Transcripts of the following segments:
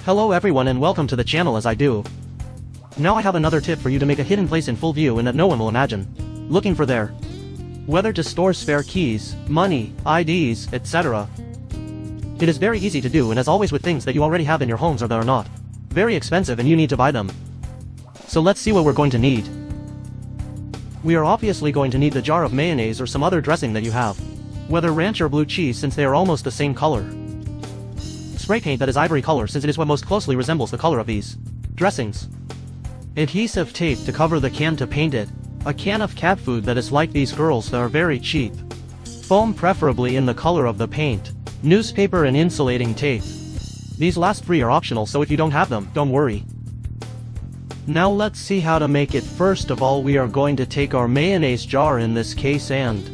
Hello everyone and welcome to the channel as I do. Now I have another tip for you to make a hidden place in full view and that no one will imagine looking for there. Whether to store spare keys, money, IDs, etc. It is very easy to do, and as always with things that you already have in your homes or that are not very expensive and you need to buy them. So let's see what we're going to need. We are obviously going to need the jar of mayonnaise or some other dressing that you have. Whether ranch or blue cheese, since they are almost the same color. Spray paint that is ivory color, since it is what most closely resembles the color of these dressings. Adhesive tape to cover the can to paint it. A can of cat food that is like these girls that are very cheap. Foam preferably in the color of the paint. Newspaper and insulating tape. These last three are optional, so if you don't have them, don't worry. Now let's see how to make it. First of all, we are going to take our mayonnaise jar in this case and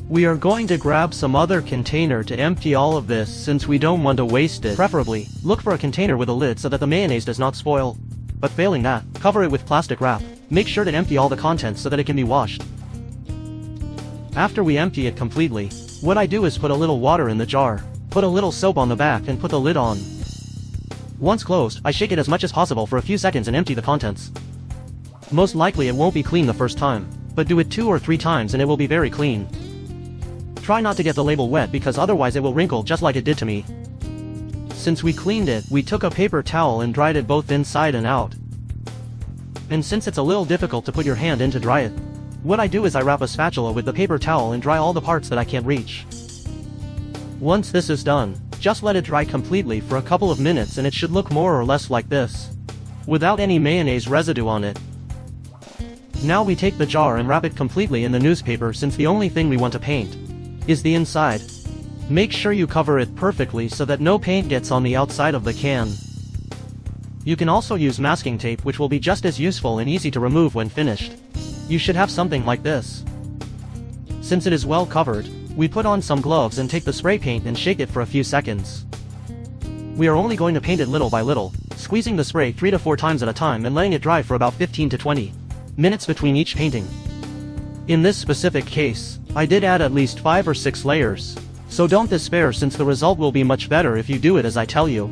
we are going to grab some other container to empty all of this, since we don't want to waste it. Preferably, look for a container with a lid so that the mayonnaise does not spoil. But failing that, cover it with plastic wrap. Make sure to empty all the contents so that it can be washed. After we empty it completely, what I do is put a little water in the jar, put a little soap on the back and put the lid on. Once closed, I shake it as much as possible for a few seconds and empty the contents. Most likely it won't be clean the first time, but do it 2 or 3 times and it will be very clean. Try not to get the label wet because otherwise it will wrinkle just like it did to me. Since we cleaned it, we took a paper towel and dried it both inside and out. And since it's a little difficult to put your hand in to dry it, what I do is I wrap a spatula with the paper towel and dry all the parts that I can't reach. Once this is done, just let it dry completely for a couple of minutes and it should look more or less like this, without any mayonnaise residue on it. Now we take the jar and wrap it completely in the newspaper, since the only thing we want to paint is the inside. Make sure you cover it perfectly so that no paint gets on the outside of the can. You can also use masking tape, which will be just as useful and easy to remove when finished. You should have something like this. Since it is well covered, we put on some gloves and take the spray paint and shake it for a few seconds. We are only going to paint it little by little, squeezing the spray 3 to 4 times at a time and letting it dry for about 15 to 20 minutes between each painting. In this specific case, I did add at least 5 or 6 layers, so don't despair, since the result will be much better if you do it as I tell you.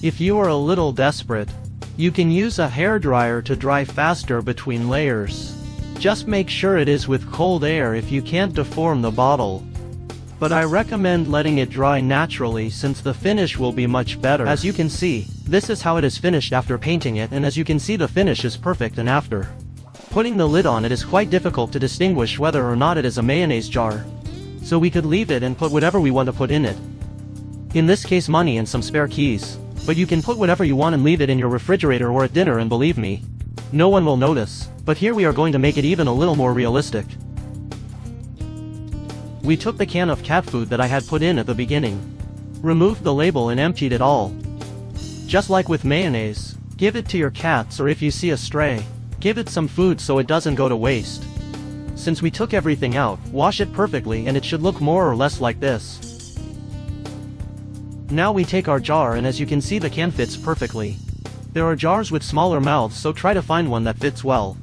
If you are a little desperate, you can use a hairdryer to dry faster between layers. Just make sure it is with cold air if you can't deform the bottle. But I recommend letting it dry naturally, since the finish will be much better. As you can see, this is how it is finished after painting it, and as you can see the finish is perfect, and after putting the lid on it is quite difficult to distinguish whether or not it is a mayonnaise jar. So we could leave it and put whatever we want to put in it. In this case, money and some spare keys. But you can put whatever you want and leave it in your refrigerator or at dinner, and believe me, no one will notice. But here we are going to make it even a little more realistic. We took the can of cat food that I had put in at the beginning, removed the label and emptied it all. Just like with mayonnaise, give it to your cats, or if you see a stray, give it some food so it doesn't go to waste. Since we took everything out, wash it perfectly and it should look more or less like this. Now we take our jar, and as you can see the can fits perfectly. There are jars with smaller mouths, so try to find one that fits well.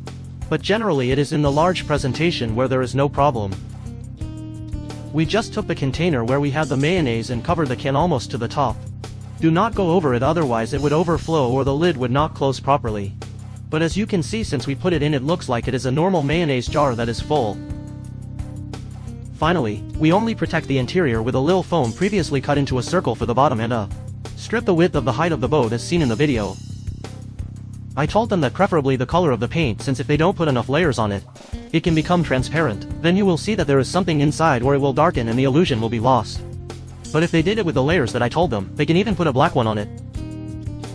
But generally it is in the large presentation where there is no problem. We just took the container where we had the mayonnaise and covered the can almost to the top. Do not go over it, otherwise it would overflow or the lid would not close properly. But as you can see, since we put it in, it looks like it is a normal mayonnaise jar that is full. Finally, we only protect the interior with a little foam previously cut into a circle for the bottom and a strip the width of the height of the boat as seen in the video. I told them that preferably the color of the paint, since if they don't put enough layers on it, it can become transparent. Then you will see that there is something inside, or it will darken and the illusion will be lost. But if they did it with the layers that I told them, they can even put a black one on it.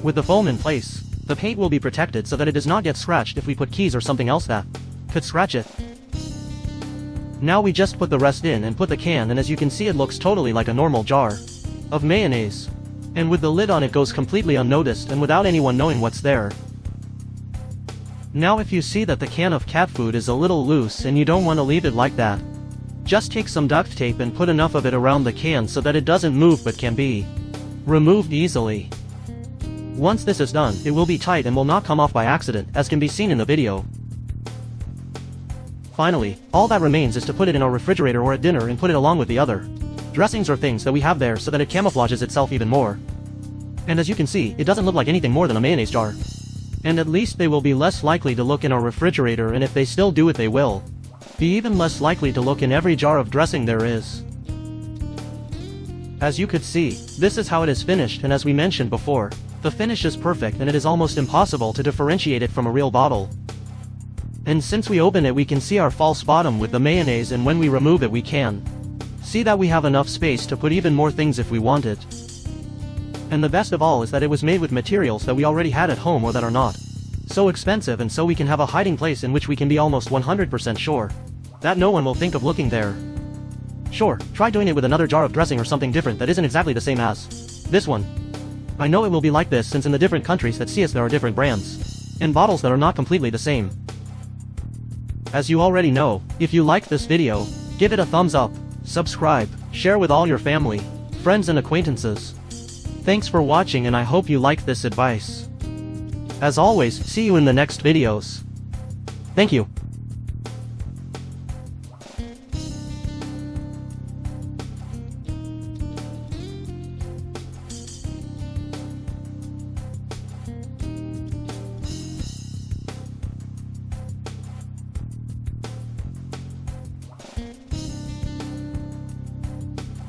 With the foam in place, the paint will be protected so that it does not get scratched if we put keys or something else that could scratch it. Now we just put the rest in and put the can, and as you can see it looks totally like a normal jar of mayonnaise. And with the lid on it goes completely unnoticed and without anyone knowing what's there. Now if you see that the can of cat food is a little loose and you don't want to leave it like that, just take some duct tape and put enough of it around the can so that it doesn't move but can be removed easily. Once this is done, it will be tight and will not come off by accident, as can be seen in the video. Finally, all that remains is to put it in our refrigerator or at dinner and put it along with the other dressings or things that we have there so that it camouflages itself even more. And as you can see, it doesn't look like anything more than a mayonnaise jar. And at least they will be less likely to look in our refrigerator, and if they still do it they will be even less likely to look in every jar of dressing there is. As you could see, this is how it is finished, and as we mentioned before, the finish is perfect and it is almost impossible to differentiate it from a real bottle. And since we open it we can see our false bottom with the mayonnaise, and when we remove it we can see that we have enough space to put even more things if we want it. And the best of all is that it was made with materials that we already had at home or that are not so expensive, and so we can have a hiding place in which we can be almost 100% sure that no one will think of looking there. Sure, try doing it with another jar of dressing or something different that isn't exactly the same as this one. I know it will be like this since in the different countries that see us there are different brands and bottles that are not completely the same. As you already know, if you liked this video, give it a thumbs up, subscribe, share with all your family, friends and acquaintances. Thanks for watching and I hope you liked this advice. As always, see you in the next videos. Thank you.